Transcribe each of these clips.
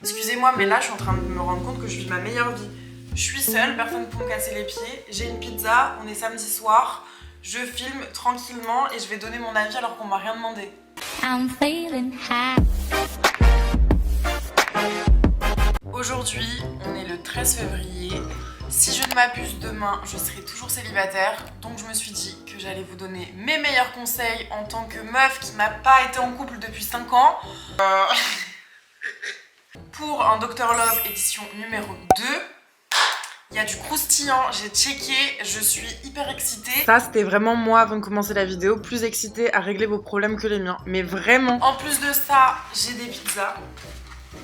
Excusez-moi, mais là je suis en train de me rendre compte que je vis ma meilleure vie. Je suis seule, personne pour me casser les pieds, j'ai une pizza, on est samedi soir, je filme tranquillement et je vais donner mon avis alors qu'on m'a rien demandé. Aujourd'hui, on est le 13 février. Si je ne m'abuse, demain, je serai toujours célibataire. Donc je me suis dit que j'allais vous donner mes meilleurs conseils en tant que meuf qui n'a pas été en couple depuis 5 ans. Pour un Dr Love édition numéro 2. Il y a du croustillant, j'ai checké, je suis hyper excitée. Ça, c'était vraiment moi avant de commencer la vidéo, plus excitée à régler vos problèmes que les miens. Mais vraiment. En plus de ça, j'ai des pizzas.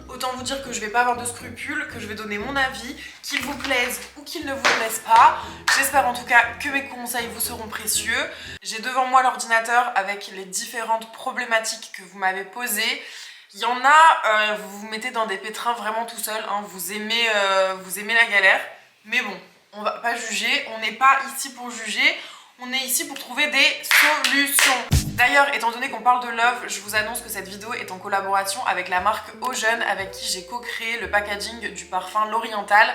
Autant vous dire que je vais pas avoir de scrupules, que je vais donner mon avis, qu'il vous plaise ou qu'il ne vous plaise pas. J'espère en tout cas que mes conseils vous seront précieux. J'ai devant moi l'ordinateur avec les différentes problématiques que vous m'avez posées. Il y en a, vous vous mettez dans des pétrins vraiment tout seul, hein. Vous aimez la galère. Mais bon, on va pas juger, on n'est pas ici pour juger, on est ici pour trouver des solutions. D'ailleurs, étant donné qu'on parle de love, je vous annonce que cette vidéo est en collaboration avec la marque Ocean, avec qui j'ai co-créé le packaging du parfum L'Oriental.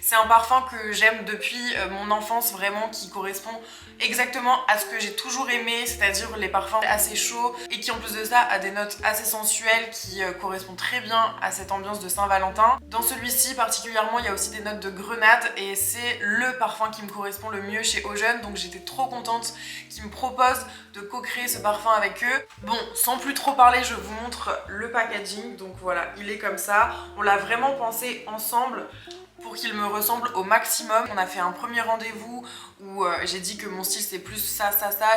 C'est un parfum que j'aime depuis mon enfance, vraiment, qui correspond exactement à ce que j'ai toujours aimé, c'est-à-dire les parfums assez chauds et qui en plus de ça a des notes assez sensuelles qui correspondent très bien à cette ambiance de Saint-Valentin. Dans celui-ci particulièrement, il y a aussi des notes de grenade et c'est le parfum qui me correspond le mieux chez Ocean, donc j'étais trop contente qu'ils me proposent de co-créer ce parfum avec eux. Bon, sans plus trop parler, je vous montre le packaging, donc voilà, il est comme ça. On l'a vraiment pensé ensemble pour qu'il me ressemble au maximum. On a fait un premier rendez-vous où j'ai dit que mon style c'est plus ça.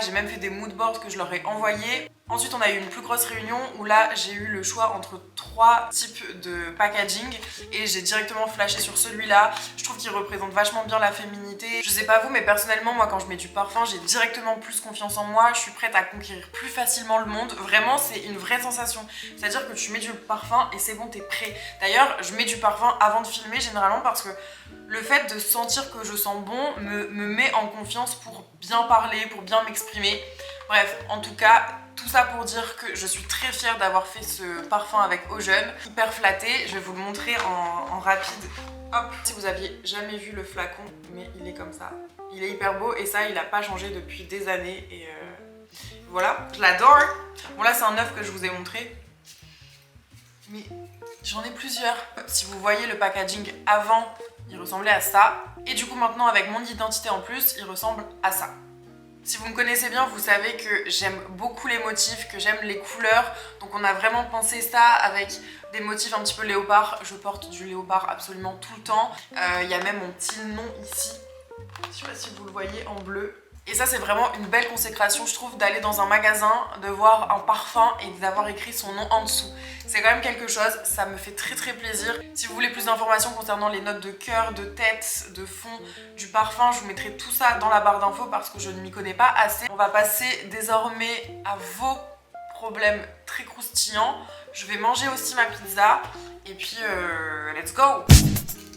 J'ai même fait des moodboards que je leur ai envoyés. Ensuite on a eu une plus grosse réunion où là j'ai eu le choix entre 3 types de packaging et j'ai directement flashé sur celui-là. Je trouve qu'il représente vachement bien la féminité. Je sais pas vous, mais personnellement moi quand je mets du parfum j'ai directement plus confiance en moi. Je suis prête à conquérir plus facilement le monde. Vraiment c'est une vraie sensation. C'est-à-dire que tu mets du parfum et c'est bon, t'es prêt. D'ailleurs je mets du parfum avant de filmer généralement parce que le fait de sentir que je sens bon me met en confiance pour bien parler, pour bien m'exprimer. Bref, en tout cas, tout ça pour dire que je suis très fière d'avoir fait ce parfum avec Ocean. Hyper flattée, je vais vous le montrer en rapide. Hop, si vous aviez jamais vu le flacon, mais il est comme ça. Il est hyper beau et ça, il a pas changé depuis des années et voilà, je l'adore. Bon là, c'est un œuf que je vous ai montré. Mais j'en ai plusieurs. Si vous voyez le packaging avant, il ressemblait à ça. Et du coup maintenant avec mon identité en plus, il ressemble à ça. Si vous me connaissez bien, vous savez que j'aime beaucoup les motifs, que j'aime les couleurs. Donc on a vraiment pensé ça avec des motifs un petit peu léopard. Je porte du léopard absolument tout le temps. Il y a même mon petit nom ici. Je sais pas si vous le voyez en bleu. Et ça c'est vraiment une belle consécration je trouve d'aller dans un magasin, de voir un parfum et d'avoir écrit son nom en dessous. C'est quand même quelque chose, ça me fait très plaisir. Si vous voulez plus d'informations concernant les notes de cœur, de tête, de fond du parfum, je vous mettrai tout ça dans la barre d'infos parce que je ne m'y connais pas assez. On va passer désormais à vos problèmes très croustillants. Je vais manger aussi ma pizza et puis let's go!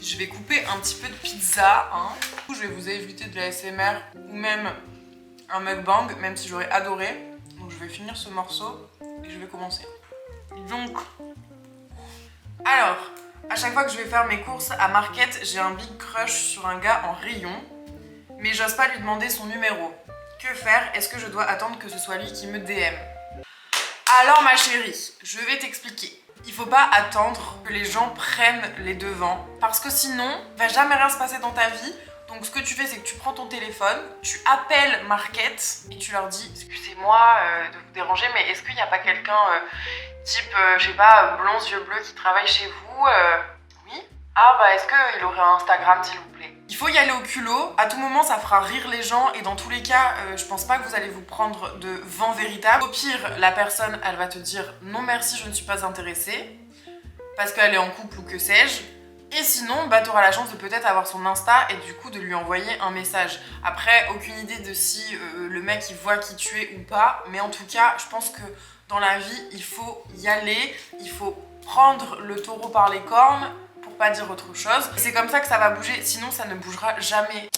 Je vais couper un petit peu de pizza, hein. Du coup, je vais vous éviter de la ASMR ou même un mukbang, même si j'aurais adoré. Donc je vais finir ce morceau et je vais commencer. Donc, alors, à chaque fois que je vais faire mes courses à Market, j'ai un big crush sur un gars en rayon, mais j'ose pas lui demander son numéro. Que faire? Est-ce que je dois attendre que ce soit lui qui me DM? Alors ma chérie, je vais t'expliquer. Il faut pas attendre que les gens prennent les devants parce que sinon, il va jamais rien se passer dans ta vie. Donc ce que tu fais, c'est que tu prends ton téléphone, tu appelles Market et tu leur dis « Excusez-moi de vous déranger, mais est-ce qu'il n'y a pas quelqu'un type, je sais pas, blond, yeux bleus qui travaille chez vous Oui. Ah bah est-ce qu'il aurait un Instagram s'il vous plaît ?» Il faut y aller au culot, à tout moment ça fera rire les gens et dans tous les cas, je pense pas que vous allez vous prendre de vent véritable. Au pire, la personne, elle va te dire « Non merci, je ne suis pas intéressée » parce qu'elle est en couple ou que sais-je. Et sinon, bah, tu auras la chance de peut-être avoir son Insta et du coup de lui envoyer un message. Après, aucune idée de si le mec il voit qui tu es ou pas, mais en tout cas, je pense que dans la vie, il faut y aller, il faut prendre le taureau par les cornes pour pas dire autre chose. C'est comme ça que ça va bouger, sinon ça ne bougera jamais.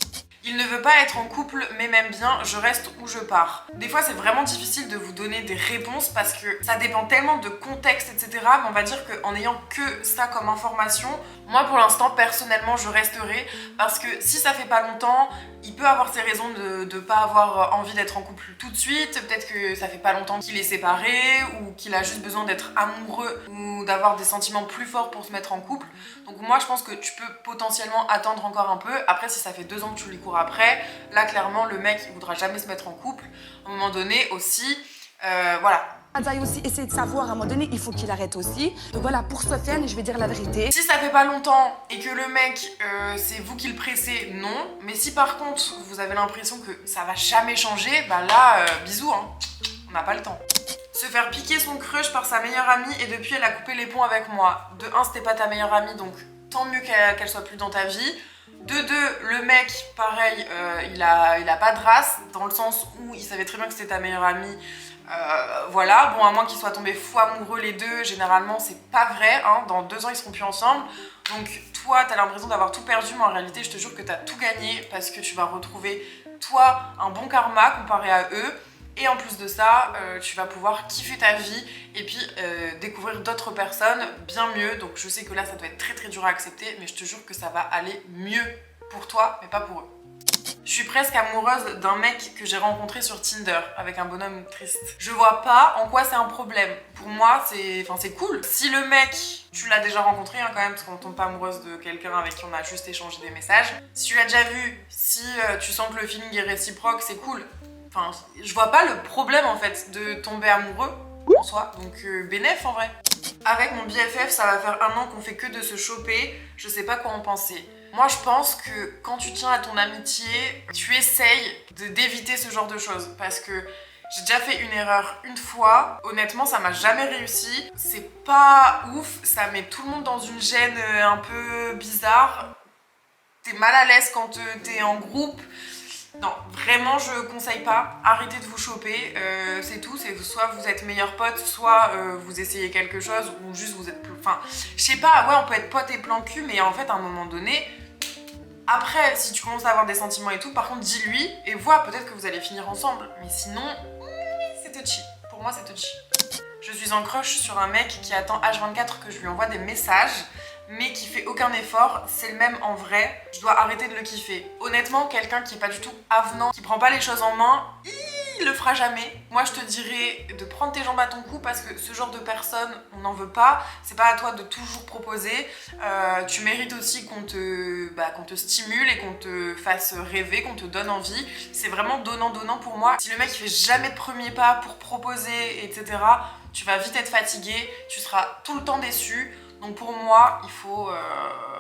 Il ne veut pas être en couple mais m'aime bien, je reste ou je pars. Des fois c'est vraiment difficile de vous donner des réponses parce que ça dépend tellement de contexte, etc. Mais on va dire qu'en ayant que ça comme information, moi pour l'instant personnellement je resterai parce que si ça fait pas longtemps, il peut avoir ses raisons de pas avoir envie d'être en couple tout de suite. Peut-être que ça fait pas longtemps qu'il est séparé ou qu'il a juste besoin d'être amoureux ou d'avoir des sentiments plus forts pour se mettre en couple. Donc moi je pense que tu peux potentiellement attendre encore un peu. Après si ça fait 2 ans que tu lui cours après, là clairement le mec il voudra jamais se mettre en couple. À un moment donné aussi, voilà. Adjaye aussi essayer de savoir, à un moment donné, il faut qu'il arrête aussi. Donc voilà, pour Sofiane, je vais dire la vérité. Si ça fait pas longtemps et que le mec, c'est vous qui le pressez, non. Mais si par contre, vous avez l'impression que ça va jamais changer, bah là, bisous, hein. On n'a pas le temps. Se faire piquer son crush par sa meilleure amie et depuis elle a coupé les ponts avec moi. De 1, c'était pas ta meilleure amie, donc tant mieux qu'elle soit plus dans ta vie. De 2, le mec, pareil, il a pas de race, dans le sens où il savait très bien que c'était ta meilleure amie. Voilà, bon à moins qu'ils soient tombés fou amoureux les deux, généralement c'est pas vrai, hein. Dans 2 ans ils seront plus ensemble. Donc toi t'as l'impression d'avoir tout perdu, mais en réalité je te jure que t'as tout gagné parce que tu vas retrouver toi un bon karma comparé à eux. Et en plus de ça, tu vas pouvoir kiffer ta vie et puis découvrir d'autres personnes bien mieux. Donc je sais que là ça doit être très très dur à accepter, mais je te jure que ça va aller mieux pour toi mais pas pour eux. Je suis presque amoureuse d'un mec que j'ai rencontré sur Tinder avec un bonhomme triste. Je vois pas en quoi c'est un problème. Pour moi, c'est cool. Si le mec, tu l'as déjà rencontré hein, quand même, parce qu'on tombe pas amoureuse de quelqu'un avec qui on a juste échangé des messages. Si tu l'as déjà vu, si tu sens que le feeling est réciproque, c'est cool. Enfin, je vois pas le problème en fait de tomber amoureux en soi. Donc bénéf en vrai. Avec mon BFF, ça va faire 1 an qu'on fait que de se choper. Je sais pas quoi en penser. Moi je pense que quand tu tiens à ton amitié, tu essayes d'éviter ce genre de choses parce que j'ai déjà fait une erreur une fois, honnêtement ça m'a jamais réussi, c'est pas ouf, ça met tout le monde dans une gêne un peu bizarre, t'es mal à l'aise quand t'es en groupe. Non, vraiment je conseille pas, arrêtez de vous choper, c'est tout, c'est soit vous êtes meilleurs potes, soit vous essayez quelque chose ou juste vous êtes plus... Enfin, je sais pas, ouais on peut être potes et plan cul, mais en fait à un moment donné... Après, si tu commences à avoir des sentiments et tout, par contre dis-lui et vois, peut-être que vous allez finir ensemble. Mais sinon, c'est touchy. Pour moi, c'est touchy. Je suis en crush sur un mec qui attend H24 que je lui envoie des messages, mais qui fait aucun effort. C'est le même en vrai. Je dois arrêter de le kiffer. Honnêtement, quelqu'un qui est pas du tout avenant, qui prend pas les choses en main, il le fera jamais. Moi, je te dirais de prendre tes jambes à ton cou parce que ce genre de personne, on n'en veut pas. C'est pas à toi de toujours proposer. Tu mérites aussi qu'on te stimule et qu'on te fasse rêver, qu'on te donne envie. C'est vraiment donnant-donnant pour moi. Si le mec il fait jamais de premier pas pour proposer, etc., tu vas vite être fatigué, tu seras tout le temps déçu. Donc pour moi, il faut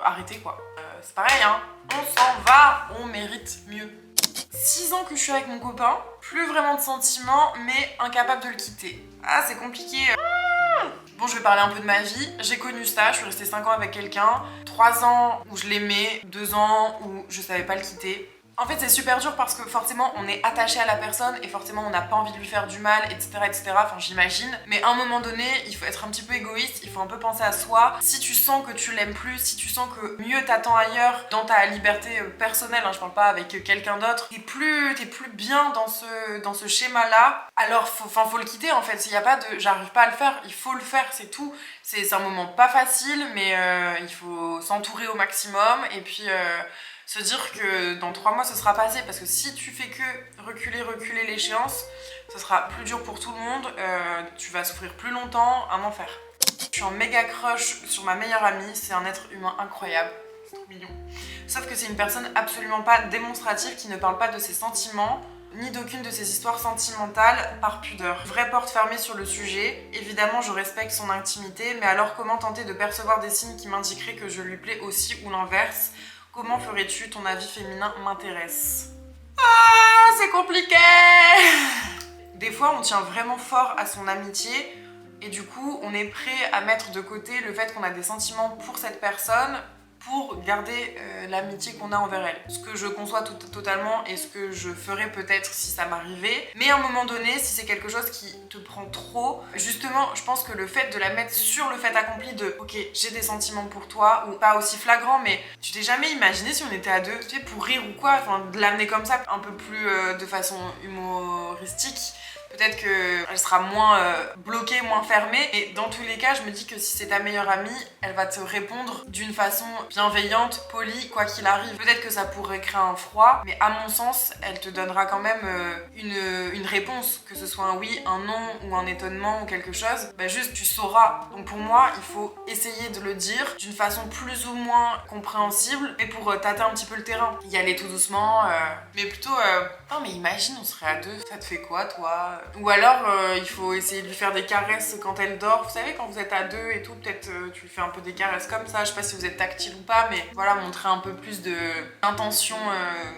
arrêter quoi. C'est pareil, hein. On s'en va, on mérite mieux. 6 ans que je suis avec mon copain, plus vraiment de sentiments, mais incapable de le quitter. Ah, c'est compliqué. Bon, je vais parler un peu de ma vie. J'ai connu ça, je suis restée 5 ans avec quelqu'un. 3 ans où je l'aimais, 2 ans où je savais pas le quitter. En fait, c'est super dur parce que forcément, on est attaché à la personne et forcément, on n'a pas envie de lui faire du mal, etc., etc. Enfin, j'imagine. Mais à un moment donné, il faut être un petit peu égoïste, il faut un peu penser à soi. Si tu sens que tu l'aimes plus, si tu sens que mieux t'attend ailleurs, dans ta liberté personnelle, hein, je parle pas avec quelqu'un d'autre, t'es plus bien dans ce schéma-là, alors faut le quitter en fait. S'il n'y a pas de j'arrive pas à le faire, il faut le faire, c'est tout. C'est un moment pas facile, mais il faut s'entourer au maximum et puis... se dire que dans 3 mois ce sera passé parce que si tu fais que reculer l'échéance, ce sera plus dur pour tout le monde, tu vas souffrir plus longtemps, un enfer. Je suis en méga crush sur ma meilleure amie, c'est un être humain incroyable, c'est trop mignon. Sauf que c'est une personne absolument pas démonstrative qui ne parle pas de ses sentiments, ni d'aucune de ses histoires sentimentales par pudeur. Vraie porte fermée sur le sujet, évidemment je respecte son intimité, mais alors comment tenter de percevoir des signes qui m'indiqueraient que je lui plais aussi ou l'inverse? Comment ferais-tu? Ton avis féminin m'intéresse. Ah, c'est compliqué. Des fois, on tient vraiment fort à son amitié et du coup, on est prêt à mettre de côté le fait qu'on a des sentiments pour cette personne pour garder l'amitié qu'on a envers elle. Ce que je conçois totalement et ce que je ferais peut-être si ça m'arrivait. Mais à un moment donné, si c'est quelque chose qui te prend trop, justement, je pense que le fait de la mettre sur le fait accompli de ok, j'ai des sentiments pour toi, ou pas aussi flagrant, mais tu t'es jamais imaginé si on était à deux, tu sais, pour rire ou quoi, enfin, de l'amener comme ça, un peu plus de façon humoristique. Peut-être qu'elle sera moins bloquée, moins fermée. Et dans tous les cas, je me dis que si c'est ta meilleure amie, elle va te répondre d'une façon bienveillante, polie, quoi qu'il arrive. Peut-être que ça pourrait créer un froid, mais à mon sens, elle te donnera quand même une réponse. Que ce soit un oui, un non, ou un étonnement, ou quelque chose. Bah juste, tu sauras. Donc pour moi, il faut essayer de le dire d'une façon plus ou moins compréhensible, mais pour tâter un petit peu le terrain. Y aller tout doucement, mais plutôt... Non mais imagine, on serait à deux, ça te fait quoi toi? Ou alors il faut essayer de lui faire des caresses quand elle dort. Vous savez, quand vous êtes à deux et tout, peut-être tu lui fais un peu des caresses comme ça. Je sais pas si vous êtes tactile ou pas, mais voilà, montrer un peu plus d'intention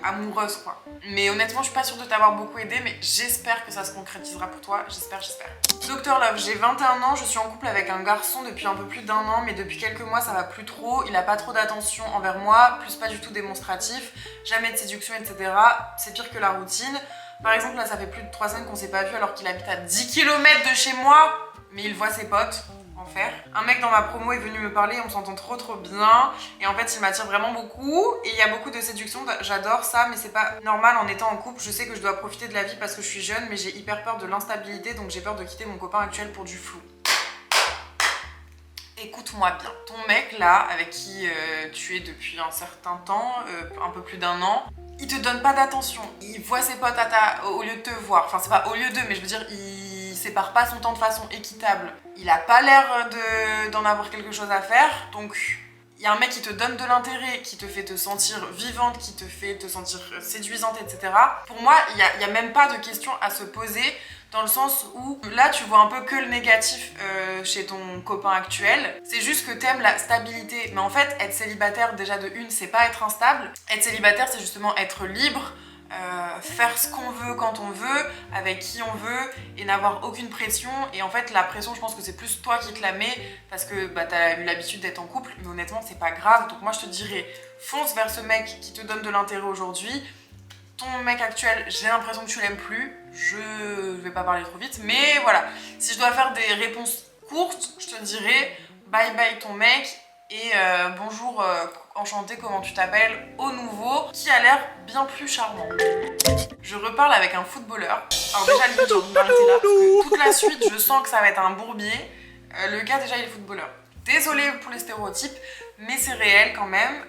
amoureuse quoi. Mais honnêtement, je suis pas sûre de t'avoir beaucoup aidé, mais j'espère que ça se concrétisera pour toi. J'espère. Dr Love, j'ai 21 ans, je suis en couple avec un garçon depuis un peu plus d'1 an, mais depuis quelques mois ça va plus trop. Il a pas trop d'attention envers moi, plus pas du tout démonstratif, jamais de séduction, etc. C'est pire que la routine. Par exemple, là, ça fait plus de 3 semaines qu'on s'est pas vu alors qu'il habite à 10 km de chez moi, mais il voit ses potes. Enfer. Un mec dans ma promo est venu me parler, on s'entend trop bien, et en fait, il m'attire vraiment beaucoup, et il y a beaucoup de séduction, j'adore ça, mais c'est pas normal en étant en couple. Je sais que je dois profiter de la vie parce que je suis jeune, mais j'ai hyper peur de l'instabilité, donc j'ai peur de quitter mon copain actuel pour du flou. Écoute-moi bien, ton mec là, avec qui tu es depuis un certain temps, un peu plus d'1 an, il te donne pas d'attention, il voit ses potes au lieu de te voir, enfin c'est pas au lieu d'eux, mais je veux dire, il sépare pas son temps de façon équitable. Il a pas l'air d'en avoir quelque chose à faire, donc il y a un mec qui te donne de l'intérêt, qui te fait te sentir vivante, qui te fait te sentir séduisante, etc. Pour moi, il y a même pas de question à se poser, dans le sens où là tu vois un peu que le négatif chez ton copain actuel. C'est juste que t'aimes la stabilité, mais en fait être célibataire déjà de une, c'est pas être instable. Être célibataire, c'est justement être libre, faire ce qu'on veut quand on veut, avec qui on veut, et n'avoir aucune pression. Et en fait la pression, je pense que c'est plus toi qui te la mets parce que bah, t'as eu l'habitude d'être en couple, mais honnêtement c'est pas grave. Donc moi je te dirais, fonce vers ce mec qui te donne de l'intérêt aujourd'hui. Ton mec actuel, j'ai l'impression que tu l'aimes plus. Je vais pas parler trop vite, mais voilà. Si je dois faire des réponses courtes, je te dirais bye bye ton mec et bonjour, enchanté, comment tu t'appelles, au nouveau, qui a l'air bien plus charmant. Je reparle avec un footballeur. Alors déjà, limite, j'ai envie de m'arrêter là, parce que toute la suite, je sens que ça va être un bourbier. Le gars, déjà, il est footballeur. Désolée pour les stéréotypes, mais c'est réel quand même,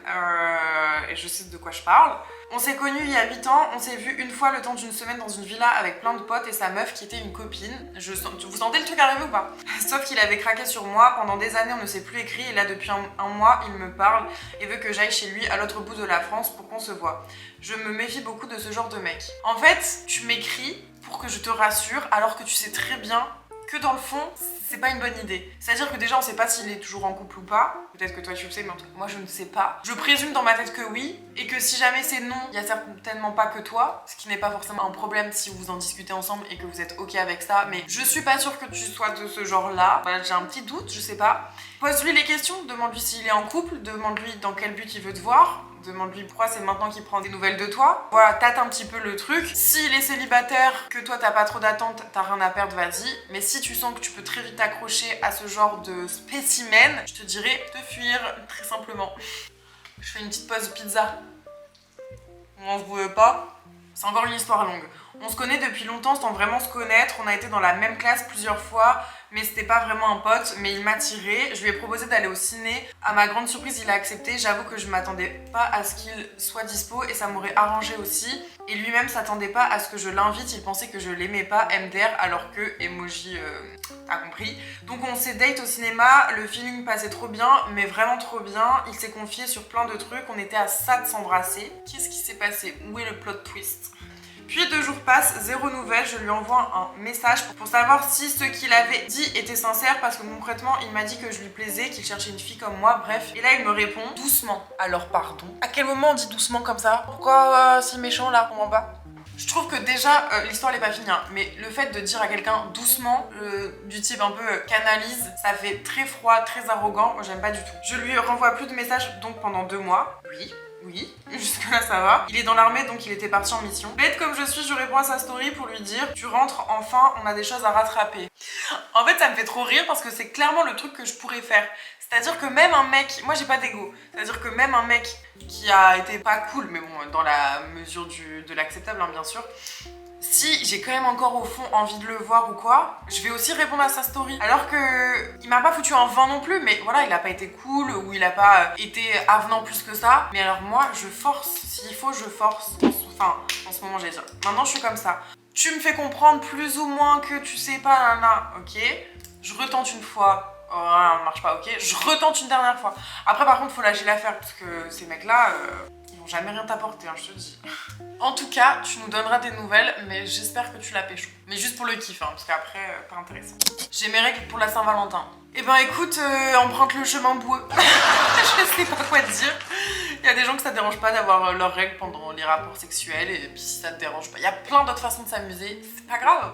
et je sais de quoi je parle. On s'est connus il y a 8 ans, on s'est vu une fois le temps d'une semaine dans une villa avec plein de potes et sa meuf qui était une copine. Vous sentez le truc arriver ou pas? Sauf qu'il avait craqué sur moi, pendant des années on ne s'est plus écrit et là depuis un mois il me parle et veut que j'aille chez lui à l'autre bout de la France pour qu'on se voit. Je me méfie beaucoup de ce genre de mec. En fait, tu m'écris pour que je te rassure alors que tu sais très bien que dans le fond, c'est pas une bonne idée. C'est-à-dire que déjà, on sait pas s'il est toujours en couple ou pas. Peut-être que toi tu le sais, mais en tout cas, moi je ne sais pas. Je présume dans ma tête que oui, et que si jamais c'est non, il y a certainement pas que toi, ce qui n'est pas forcément un problème si vous en discutez ensemble et que vous êtes ok avec ça, mais je suis pas sûre que tu sois de ce genre-là. Voilà, j'ai un petit doute, je sais pas. Pose-lui les questions, demande-lui s'il est en couple, demande-lui dans quel but il veut te voir. Demande-lui pourquoi c'est maintenant qu'il prend des nouvelles de toi. Voilà, tâte un petit peu le truc. S'il est célibataire, que toi t'as pas trop d'attente, t'as rien à perdre, vas-y. Mais si tu sens que tu peux très vite t'accrocher à ce genre de spécimen, je te dirais de fuir, très simplement. Je fais une petite pause pizza. On se voulait pas. C'est encore une histoire longue. On se connaît depuis longtemps sans vraiment se connaître. On a été dans la même classe plusieurs fois, mais c'était pas vraiment un pote, mais il m'a tiré. Je lui ai proposé d'aller au ciné. À ma grande surprise, il a accepté. J'avoue que je m'attendais pas à ce qu'il soit dispo et ça m'aurait arrangé aussi. Et lui-même s'attendait pas à ce que je l'invite. Il pensait que je l'aimais pas, MDR, alors que emoji a compris. Donc on s'est date au cinéma. Le feeling passait trop bien, mais vraiment trop bien. Il s'est confié sur plein de trucs. On était à ça de s'embrasser. Qu'est-ce qui s'est passé? Où est le plot twist? Puis 2 jours passent, 0 nouvelle, je lui envoie un message pour savoir si ce qu'il avait dit était sincère parce que concrètement il m'a dit que je lui plaisais, qu'il cherchait une fille comme moi, bref. Et là il me répond doucement. Alors pardon. À quel moment on dit doucement comme ça? Pourquoi si méchant là? On m'en va. Je Je trouve que déjà, l'histoire elle est pas finie, hein, mais le fait de dire à quelqu'un doucement, du type un peu canalise, ça fait très froid, très arrogant, moi j'aime pas du tout. Je lui renvoie plus de messages donc pendant 2 mois. Oui, jusque là ça va. Il est dans l'armée donc il était parti en mission. Bête comme je suis, je réponds à sa story pour lui dire tu rentres enfin, on a des choses à rattraper. En fait ça me fait trop rire parce que c'est clairement le truc que je pourrais faire. C'est-à-dire que même un mec, moi j'ai pas d'ego, c'est-à-dire que même un mec qui a été pas cool, mais bon dans la mesure de l'acceptable hein, bien sûr, si j'ai quand même encore au fond envie de le voir ou quoi, je vais aussi répondre à sa story. Alors que il m'a pas foutu un vent non plus, mais voilà, il a pas été cool ou il a pas été avenant plus que ça. Mais alors moi, je force. S'il faut, je force. Enfin, en ce moment, j'ai dit. Maintenant, je suis comme ça. Tu me fais comprendre plus ou moins que tu sais pas, nana, ok. Je retente une fois. Oh, ça marche pas, ok. Je retente une dernière fois. Après, par contre, faut lâcher l'affaire parce que ces mecs-là, ils vont jamais rien t'apporter, hein, je te dis. En tout cas, tu nous donneras des nouvelles, mais j'espère que tu la pécho. Mais juste pour le kiff, hein, parce qu'après, pas intéressant. J'ai mes règles pour la Saint-Valentin. Eh ben écoute, emprunte le chemin boueux. Je sais pas quoi te dire. Il y a des gens que ça dérange pas d'avoir leurs règles pendant les rapports sexuels, et puis si ça te dérange pas, il y a plein d'autres façons de s'amuser, c'est pas grave.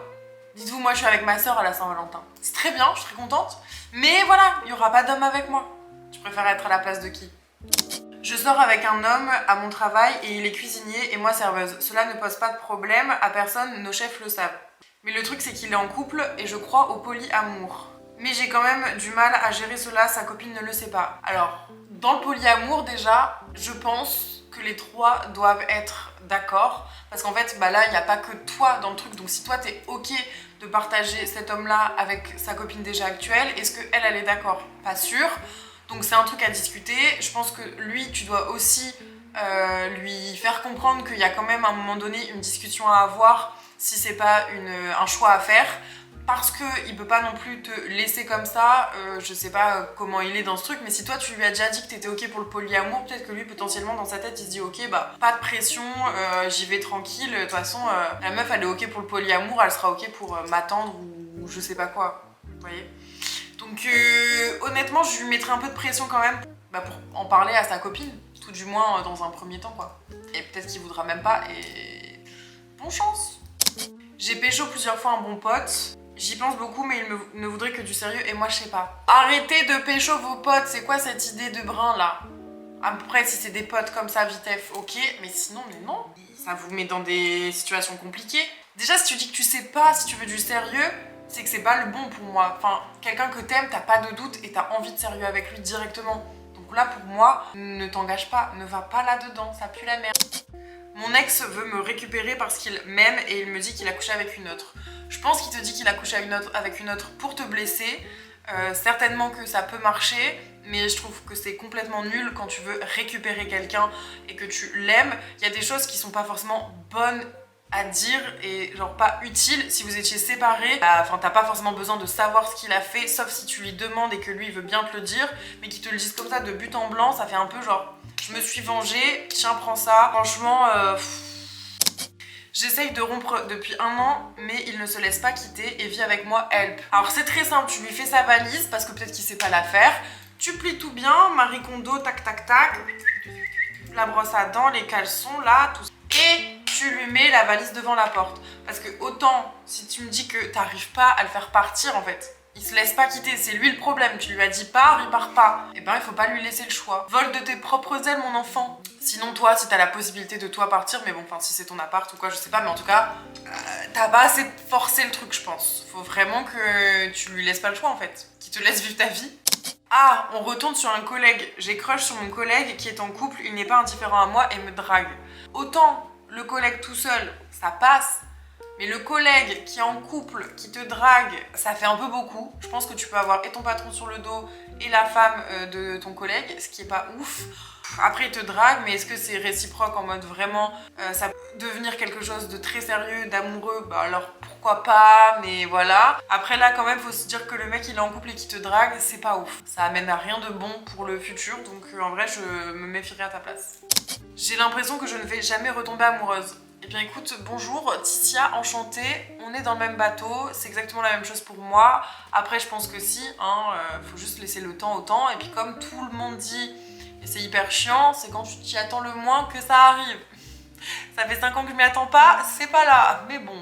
Dites-vous, moi je suis avec ma soeur à la Saint-Valentin. C'est très bien, je suis très contente. Mais voilà, il y aura pas d'homme avec moi. Tu préfères être à la place de qui ? Je sors avec un homme à mon travail et il est cuisinier et moi serveuse. Cela ne pose pas de problème à personne, nos chefs le savent. Mais le truc c'est qu'il est en couple et je crois au polyamour. Mais j'ai quand même du mal à gérer cela, sa copine ne le sait pas. Alors, dans le polyamour déjà, je pense que les trois doivent être d'accord. Parce qu'en fait, bah là, il n'y a pas que toi dans le truc. Donc si toi t'es ok de partager cet homme-là avec sa copine déjà actuelle, est-ce qu'elle, elle est d'accord ? Pas sûr. Donc c'est un truc à discuter. Je pense que lui, tu dois aussi lui faire comprendre qu'il y a quand même à un moment donné une discussion à avoir si c'est pas un choix à faire. Parce qu'il peut pas non plus te laisser comme ça, je sais pas comment il est dans ce truc, mais si toi tu lui as déjà dit que t'étais ok pour le polyamour, peut-être que lui potentiellement dans sa tête il se dit ok bah pas de pression, j'y vais tranquille, de toute façon la meuf elle est ok pour le polyamour, elle sera ok pour m'attendre ou je sais pas quoi, vous voyez. Donc honnêtement je lui mettrai un peu de pression quand même bah, pour en parler à sa copine, tout du moins dans un premier temps quoi. Et peut-être qu'il voudra même pas et bonne chance. J'ai pécho plusieurs fois un bon pote. J'y pense beaucoup, mais il ne voudrait que du sérieux et moi je sais pas. Arrêtez de pécho vos potes, c'est quoi cette idée de brin là ? Après, si c'est des potes comme ça, vitef, ok, mais sinon, mais non. Ça vous met dans des situations compliquées. Déjà, si tu dis que tu sais pas si tu veux du sérieux, c'est que c'est pas le bon pour moi. Enfin, quelqu'un que t'aimes, t'as pas de doute et t'as envie de sérieux avec lui directement. Donc là, pour moi, ne t'engage pas, ne va pas là-dedans, ça pue la merde. Mon ex veut me récupérer parce qu'il m'aime et il me dit qu'il a couché avec une autre. Je pense qu'il te dit qu'il a couché avec une autre pour te blesser. Certainement que ça peut marcher, mais je trouve que c'est complètement nul quand tu veux récupérer quelqu'un et que tu l'aimes. Il y a des choses qui sont pas forcément bonnes à dire et genre pas utiles. Si vous étiez séparés, enfin t'as pas forcément besoin de savoir ce qu'il a fait, sauf si tu lui demandes et que lui il veut bien te le dire, mais qu'il te le dise comme ça de but en blanc, ça fait un peu genre je me suis vengée, tiens prends ça. Franchement, j'essaye de rompre depuis 1 an, mais il ne se laisse pas quitter et vit avec moi, help. Alors c'est très simple, tu lui fais sa valise parce que peut-être qu'il sait pas la faire. Tu plies tout bien, Marie Kondo, tac tac tac. La brosse à dents, les caleçons là, tout ça. Et tu lui mets la valise devant la porte. Parce que autant, si tu me dis que t'arrives pas à le faire partir en fait, il se laisse pas quitter, c'est lui le problème. Tu lui as dit pars, il part pas. Et ben il faut pas lui laisser le choix. Vole de tes propres ailes mon enfant. Sinon toi, si t'as la possibilité de toi partir, mais bon, enfin si c'est ton appart ou quoi, je sais pas, mais en tout cas, t'as pas assez forcé le truc je pense. Faut vraiment que tu lui laisses pas le choix en fait. Qu'il te laisse vivre ta vie. Ah, on retourne sur un collègue. J'ai crush sur mon collègue qui est en couple, il n'est pas indifférent à moi et me drague. Autant le collègue tout seul, ça passe. Mais le collègue qui est en couple, qui te drague, ça fait un peu beaucoup. Je pense que tu peux avoir et ton patron sur le dos et la femme de ton collègue, ce qui est pas ouf. Après il te drague, mais est-ce que c'est réciproque en mode vraiment ça peut devenir quelque chose de très sérieux, d'amoureux, bah alors pourquoi pas, mais voilà. Après là quand même faut se dire que le mec il est en couple et qui te drague, c'est pas ouf. Ça amène à rien de bon pour le futur, donc en vrai je me méfierais à ta place. J'ai l'impression que je ne vais jamais retomber amoureuse. Eh bien écoute, bonjour, Ticia, enchantée, on est dans le même bateau, c'est exactement la même chose pour moi. Après je pense que si, faut juste laisser le temps au temps, et puis comme tout le monde dit, et c'est hyper chiant, c'est quand tu t'y attends le moins que ça arrive. Ça fait 5 ans que je m'y attends pas, c'est pas là, mais bon.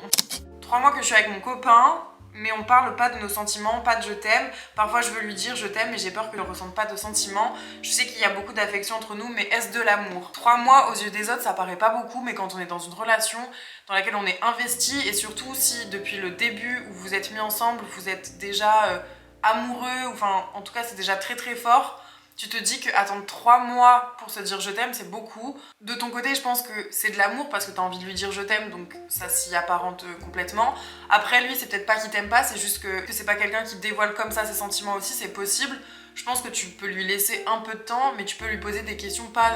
3 mois que je suis avec mon copain, mais on parle pas de nos sentiments, pas de je t'aime. Parfois je veux lui dire je t'aime, mais j'ai peur qu'il ne ressente pas de sentiments. Je sais qu'il y a beaucoup d'affection entre nous, mais est-ce de l'amour? 3 mois aux yeux des autres, ça paraît pas beaucoup, mais quand on est dans une relation dans laquelle on est investi, et surtout si depuis le début où vous êtes mis ensemble, vous êtes déjà amoureux, enfin en tout cas c'est déjà très très fort, tu te dis qu'attendre 3 mois pour se dire je t'aime, c'est beaucoup. De ton côté, je pense que c'est de l'amour parce que t'as envie de lui dire je t'aime, donc ça s'y apparente complètement. Après, lui, c'est peut-être pas qu'il t'aime pas, c'est juste que c'est pas quelqu'un qui dévoile comme ça ses sentiments aussi, c'est possible. Je pense que tu peux lui laisser un peu de temps, mais tu peux lui poser des questions, pas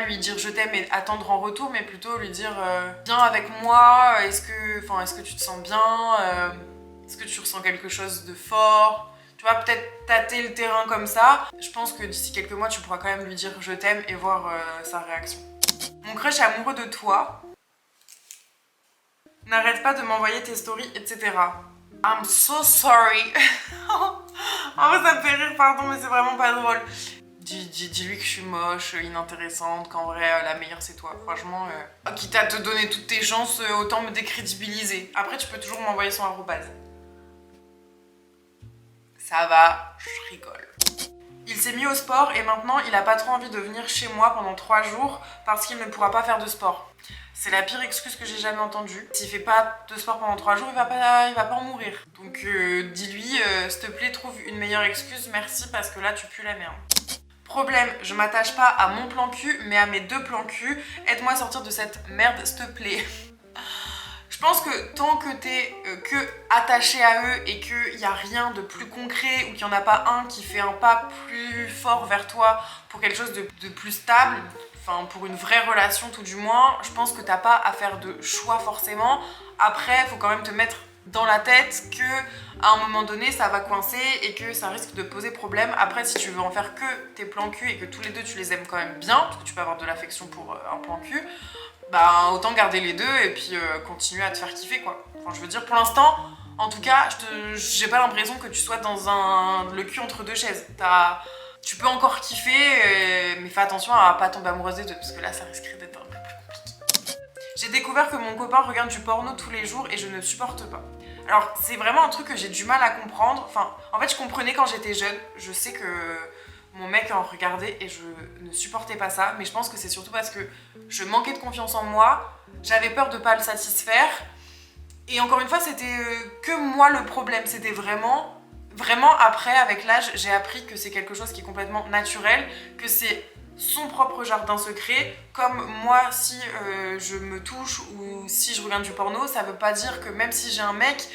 lui dire je t'aime et attendre en retour, mais plutôt lui dire viens avec moi, est-ce que tu te sens bien, est-ce que tu ressens quelque chose de fort? Tu vois, peut-être tâter le terrain comme ça. Je pense que d'ici quelques mois, tu pourras quand même lui dire je t'aime et voir sa réaction. Mon crush est amoureux de toi. N'arrête pas de m'envoyer tes stories, etc. I'm so sorry. En vrai, ça me fait rire, pardon, mais c'est vraiment pas drôle. Dis-lui que je suis moche, inintéressante, qu'en vrai, la meilleure c'est toi. Franchement, quitte à te donner toutes tes chances, autant me décrédibiliser. Après, tu peux toujours m'envoyer son arrobase. Ça va, je rigole. Il s'est mis au sport et maintenant il a pas trop envie de venir chez moi pendant 3 jours parce qu'il ne pourra pas faire de sport. C'est la pire excuse que j'ai jamais entendue. S'il fait pas de sport pendant 3 jours, il va pas en mourir. Donc dis-lui, s'il te plaît, trouve une meilleure excuse, merci, parce que là tu pues la merde. Problème, je m'attache pas à mon plan cul, mais à mes 2 plans cul. Aide-moi à sortir de cette merde, s'il te plaît. Je pense que tant que t'es que attaché à eux et qu'il n'y a rien de plus concret ou qu'il n'y en a pas un qui fait un pas plus fort vers toi pour quelque chose de plus stable, enfin pour une vraie relation tout du moins, je pense que t'as pas à faire de choix forcément. Après, faut quand même te mettre dans la tête que à un moment donné ça va coincer et que ça risque de poser problème. Après, si tu veux en faire que tes plans cul et que tous les deux tu les aimes quand même bien, parce que tu peux avoir de l'affection pour un plan cul, bah autant garder les deux et puis continuer à te faire kiffer quoi. Enfin, je veux dire, pour l'instant, en tout cas, j'ai pas l'impression que tu sois dans le cul entre 2 chaises. Tu peux encore kiffer, mais fais attention à pas tomber amoureuse des deux, parce que là ça risquerait d'être un peu plus compliqué. J'ai découvert que mon copain regarde du porno tous les jours et je ne supporte pas. Alors c'est vraiment un truc que j'ai du mal à comprendre. Enfin, en fait je comprenais quand j'étais jeune. Je sais que mon mec en regardait et je ne supportais pas ça, mais je pense que c'est surtout parce que je manquais de confiance en moi, j'avais peur de pas le satisfaire, et encore une fois c'était que moi le problème, c'était vraiment après, avec l'âge, j'ai appris que c'est quelque chose qui est complètement naturel, que c'est son propre jardin secret. Comme moi, si je me touche ou si je regarde du porno, ça veut pas dire que même si j'ai un mec,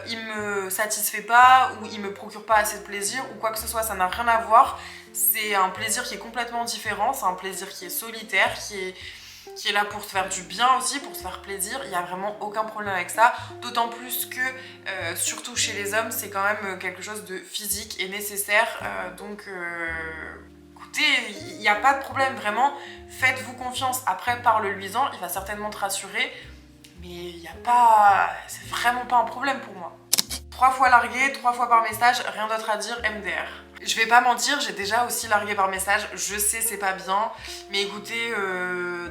il me satisfait pas ou il me procure pas assez de plaisir ou quoi que ce soit, ça n'a rien à voir. C'est un plaisir qui est complètement différent, c'est un plaisir qui est solitaire, qui est là pour te faire du bien aussi, pour te faire plaisir. Il n'y a vraiment aucun problème avec ça, d'autant plus que, surtout chez les hommes, c'est quand même quelque chose de physique et nécessaire, donc écoutez, il n'y a pas de problème, vraiment, faites-vous confiance. Après, parle-lui-en, il va certainement te rassurer, mais il n'y a pas... c'est vraiment pas un problème pour moi. 3 fois largué, 3 fois par message, rien d'autre à dire, MDR. Je vais pas mentir, j'ai déjà aussi largué par message, je sais c'est pas bien, mais écoutez,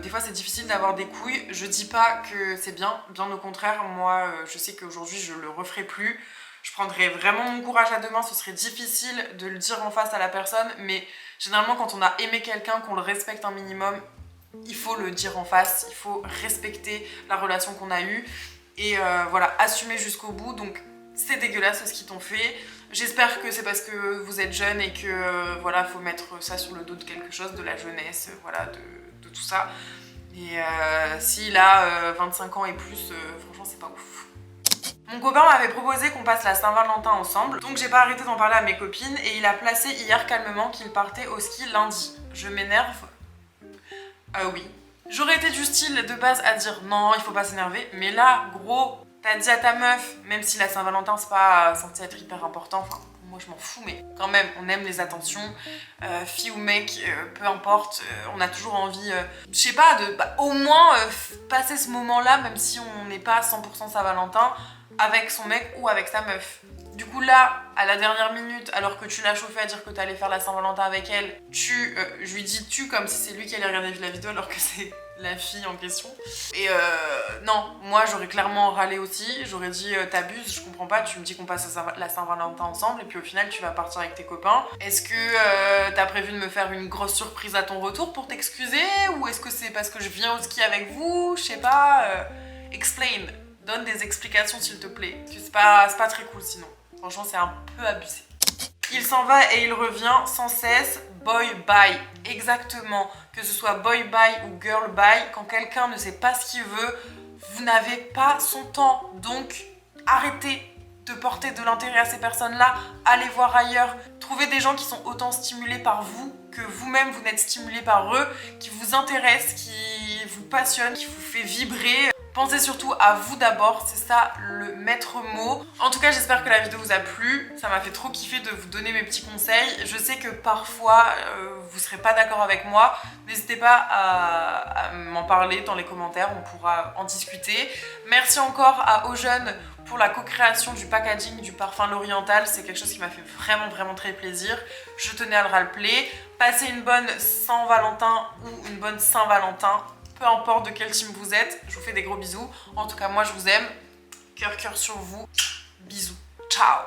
des fois c'est difficile d'avoir des couilles. Je dis pas que c'est bien, bien au contraire, moi je sais qu'aujourd'hui je le referai plus. Je prendrai vraiment mon courage à deux mains, ce serait difficile de le dire en face à la personne, mais généralement quand on a aimé quelqu'un, qu'on le respecte un minimum, il faut le dire en face, il faut respecter la relation qu'on a eue et voilà, assumer jusqu'au bout. Donc c'est dégueulasse ce qu'ils t'ont fait. J'espère que c'est parce que vous êtes jeune et que voilà, faut mettre ça sur le dos de quelque chose, de la jeunesse, voilà, de tout ça. Et s'il a 25 ans et plus, franchement c'est pas ouf. Mon copain m'avait proposé qu'on passe la Saint-Valentin ensemble, donc j'ai pas arrêté d'en parler à mes copines et il a placé hier calmement qu'il partait au ski lundi. Je m'énerve. Oui. J'aurais été du style de base à dire non, il faut pas s'énerver, mais là, gros, t'as dit à ta meuf, même si la Saint-Valentin c'est pas censé être hyper important, enfin moi je m'en fous, mais quand même on aime les attentions, fille ou mec, peu importe, on a toujours envie, je sais pas, de au moins passer ce moment-là, même si on n'est pas 100% Saint-Valentin, avec son mec ou avec sa meuf. Du coup là, à la dernière minute, alors que tu l'as chauffé à dire que t'allais faire la Saint-Valentin avec elle, je lui dis tu comme si c'est lui qui allait regarder la vidéo alors que c'est la fille en question. Et non, moi j'aurais clairement râlé aussi, j'aurais dit t'abuses, je comprends pas, tu me dis qu'on passe la Saint-Valentin ensemble et puis au final tu vas partir avec tes copains. Est-ce que t'as prévu de me faire une grosse surprise à ton retour pour t'excuser, ou est-ce que c'est parce que je viens au ski avec vous? Je sais pas, explain, donne des explications s'il te plaît, c'est pas très cool sinon, franchement c'est un peu abusé. Il s'en va et il revient sans cesse. Boy bye, exactement. Que ce soit boy bye ou girl bye, quand quelqu'un ne sait pas ce qu'il veut, vous n'avez pas son temps. Donc arrêtez de porter de l'intérêt à ces personnes-là. Allez voir ailleurs. Trouvez des gens qui sont autant stimulés par vous que vous-même vous n'êtes stimulé par eux, qui vous intéressent, qui vous passionnent, qui vous fait vibrer. Pensez surtout à vous d'abord, c'est ça le maître mot. En tout cas, j'espère que la vidéo vous a plu. Ça m'a fait trop kiffer de vous donner mes petits conseils. Je sais que parfois, vous serez pas d'accord avec moi. N'hésitez pas à m'en parler dans les commentaires, on pourra en discuter. Merci encore à Ojeunes pour la co-création du packaging du parfum L'Oriental. C'est quelque chose qui m'a fait vraiment très plaisir. Je tenais à le rappeler. Passez une bonne Saint-Valentin ou une bonne Saint-Valentin. Peu importe de quel team vous êtes, je vous fais des gros bisous. En tout cas, moi je vous aime. Cœur sur vous. Bisous. Ciao.